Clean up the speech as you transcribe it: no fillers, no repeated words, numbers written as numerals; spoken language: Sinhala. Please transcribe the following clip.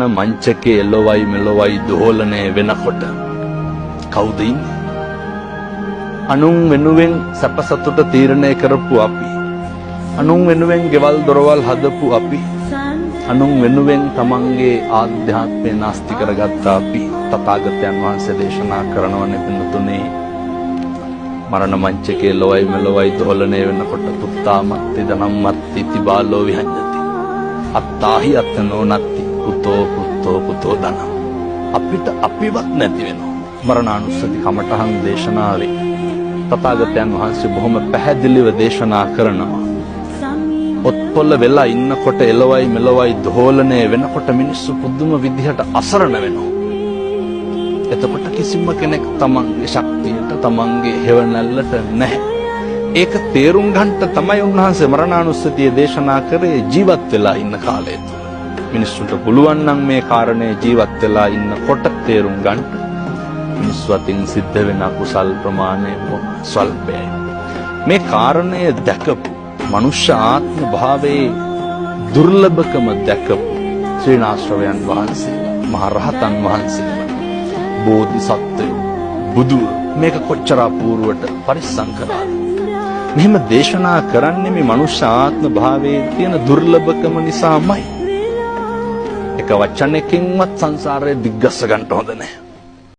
මරණ මංචකේ එළවයි මෙලොවයි දෝලණය වෙනකොට කවුද ඉන්නේ? අනුන් වෙනුවෙන් සැප සතුට තීරණය කරපු අපි, අනුන් වෙනුවෙන් ගෙවල් දොරවල් හදපු අපි, අනුන් වෙනුවෙන් තමන්ගේ ආධ්‍යාත්මය නාස්ති කරගත්ත අපි තථාගතයන් වහන්සේ දේශනා කරනවනේ පින්තුනේ මරණ මංචකේ ලොවයි මෙලොවයි දෝලණය වෙනකොට පුත්තාමත්ති ධනම්මත්ති තිබාලෝ විහඤ්ඤති අත්තාහි අත්තනෝ නත්ති පුතෝ ධනං. අපිට අපිවත් නැති වෙනවා. මරණානුස්සති කමඨහං දේශනාවේ තථාගතයන් වහන්සේ බොහොම පැහැදිලිව දේශනා කරනවා. ඔත්පොළ වෙලා ඉන්නකොට එළවයි මෙලොවයි දෝලණය වෙනකොට මිනිස්සු පුදුම විදිහට අසරණ වෙනවා. එතකොට කිසිම කෙනෙක් තමන්ගේ ශක්තියට තමන්ගේ හේවණල්ලට නැහැ. ඒක තේරුම් ගන්නට තමයි උන්වහන්සේ මරණානුස්සතිය දේශනා කරේ ජීවත් වෙලා ඉන්න කාලය තුල. මිනිස්සුන්ට පුළුවන් නම් මේ කාරණේ ජීවත් වෙලා ඉන්නකොට තේරුම් ගන්න. මිනිස්සු අතින් සිද්ධ වෙන අකුසල් ප්‍රමාණය ස්වල්පයි. මේ කාරණය දැකපු මනුෂ්‍ය ආත්ම භාවයේ දුර්ලභකම දැකපු ශ්‍රීනාශ්‍රවයන් වහන්සේ, මහ රහතන් වහන්සේ, බෝධිසත්වයෝ, බුදු මේක කොච්චර අපූර්වට පරිස්සම් කරාද? මෙහෙම දේශනා කරන්නේ මේ මනුෂ්‍ය ආත්ම භාවයේ තියෙන දුර්ලභකම නිසාමයි. එක වචනයකින්වත් සංසාරය දිග්ගස්ස ගන්න හොඳ නැහැ.